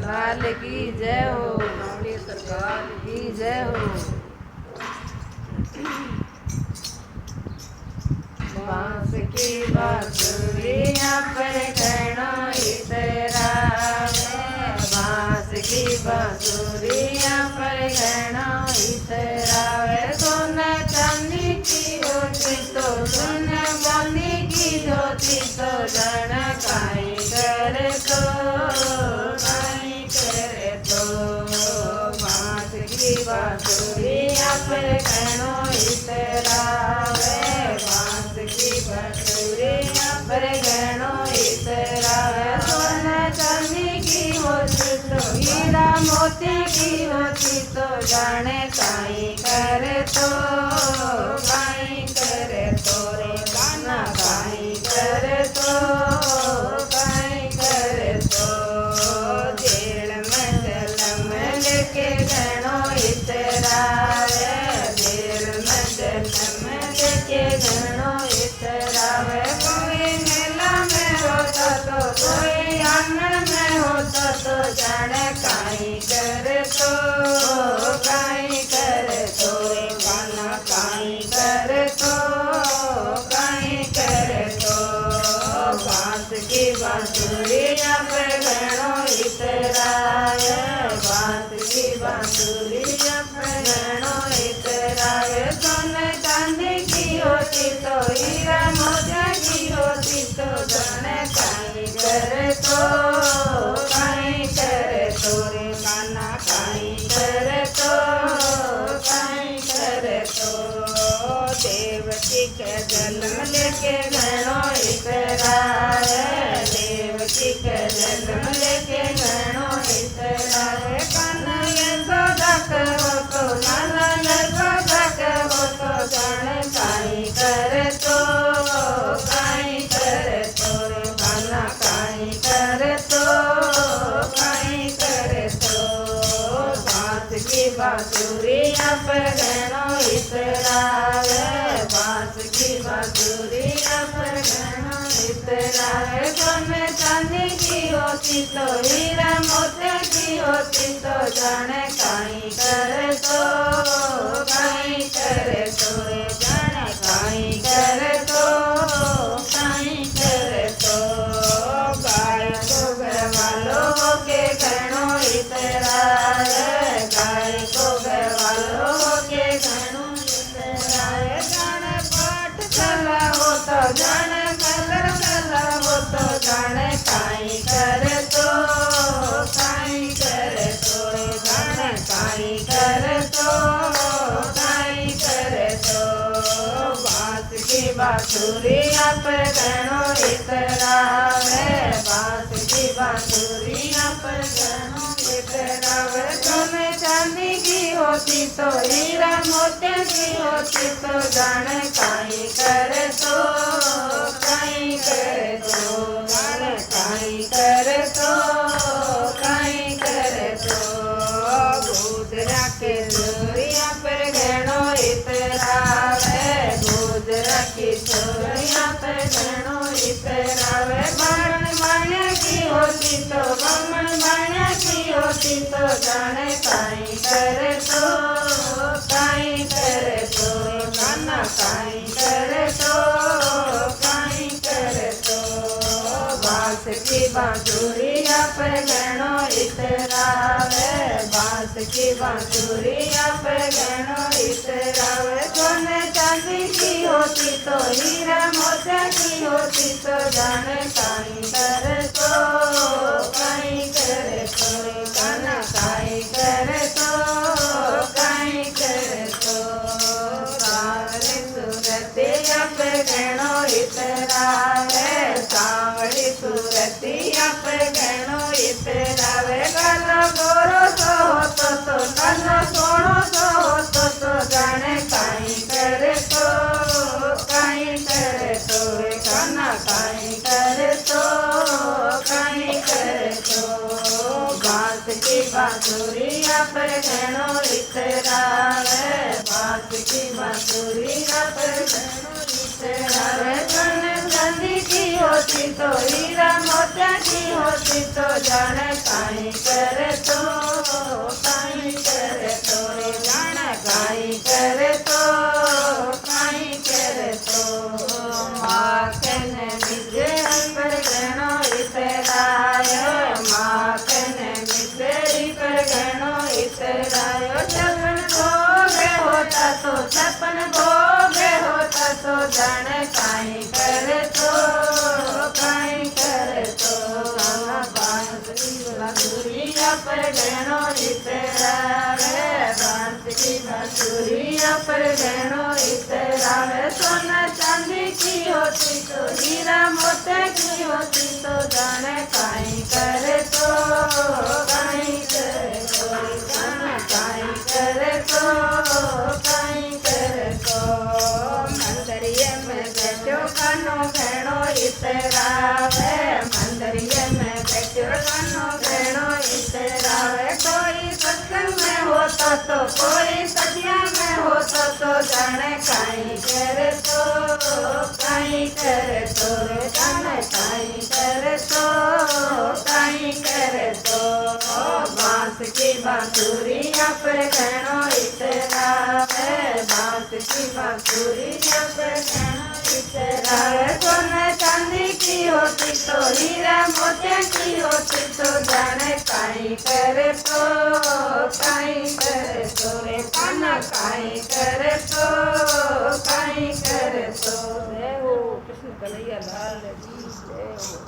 लाल की जय हो, लौड़ी सरकार की जय हो। बांस की बांसुरियां पर घणो इतरा, बांस की बांसुरियां पर घणो इतरा। सोना चांदी की होती तो सुन चांदी की होती तो जन काई करे तो काई करे तो। बांस की बांसुरियां पर घणो इतरा, बांस की बांसुरियां पर घणो इतरा। सोना चांदी की होती तो हीरा मोती की होती तो जाने काई करे तो काई करे तो रे गाना काई करे तो काई करे तो। जेल में जलम लेके घणो इतरा, जेल में जलम लेके घणो इतरा। कोई मेला में होता तो कोई आंगन में होता तो जाने काई करे तो काई करे तो रे गाना काई करे तो काई करे तो। बांस की बांसुरियां पर घणो इतरा, बांस की बांसुरियां पर घणो इतरा। सोने चांदी की होती तो हीरा मोती की होती तो जाने काई करे तो काई करे तो रे गाना काई करे तो काई करे तो। देवकी के जन्म लेके घणो इतरा, देवकी के जन्म लेके घणो इतरा। कन्हैया यशोदा कहो तो लाला यशोदा कहो तो जाने काई करे तो काई करे तो रे गाना काई करे तो काई करे तो। बांस की बांसुरियां पर घणो इतरा, बांस की बांसुरियां पर घणो इतरा। सोने चांदी की होती तो हीरा मोती की होती तो जाने काई करे तो काई करे तो रे जाने काई करे तो काई करे तो। गाय को घरवालों के घणो इतरा, गाय को घरवालों के घणो इतरा। जाने पाठ चला हो तो जाने कलर चला हो तो जाने काई करे तो काई करे तो रे जाने काई करे तो काई करे तो। बांस की बांसुरियां पर घणो इतरा, बांस की बांसुरियां पर घणो इतरा। सोने चांदी की होती तो हीरा मोती की होती तो जाने काई करे तो काई करे तो जाने काई करे तो काई करे तो। गुजरा के चोरियां पर घणो इतरा, गुजरा की चोरियां पर घणो इतरा। बाण बाण्या की होती तो बमण बाण्या की होती तो जाने काई करे तो काई करे तो गाना काई करे तो काई करे तो। बांस की बांसुरियां पर घणो इतरा, बांस की बांसुरियां पर घणो इतरा। सोने चांदी की होती तो हीरा मोती की होती तो जाने काई करे तो काई करे तो रे गाना काई करे तो काई करे तो। सावली सूरतिया पर घणो इतरा, सावली सूरतिया पर घणो इतरा। गालो गोरो सो होतो तो गालो सोनो सो होतो तो जाने काई करे तो काई करे तो रे गाना काई करे तो काई करे तो। बांस की बांसुरियां पर घणो इतरा, बांस की बांसुरियां पर घणो इतरा। सोने चांदी की होती तो हीरा मोती की होती होती तो जाने काई करे तो काई करे तो जाने काई करे तो काई करे तो माखने मिजे पर गणो इतरायो माखने मिसेरी पर गणो इतरायो छपन भोग होता तो छपन भोग होता तो जाने काई करे तो काई करे तो बांसुरिया पर गणो इतरावे बांसुरी बांसुरिया पर गणो इतरावे सोना चांदी की होती तो हीरा मोती की होती तो जाने काई करे तो काई करे तो जाने काई करे तो काई करे तो मंदरिये में बैठो कानो भेणो इतरावे मंदरिये में बैठो कानो भेणो इतरावे कोई सत्संग में होता तो कोई सतिया में होता तो जाने काई करे तो काई करे तो जाने काई करे तो काई करे तो बांस की बांसुरिया पर गणो इतरावे बांस की बांसुरिया पर गणो इतरावे सोने चांदी की होती तो हीरा मोती की होती तो जाने काई करे तो काई करे तो रे काना काई करे तो काई करे तो कृष्ण कन्हैया लाल की जय हो।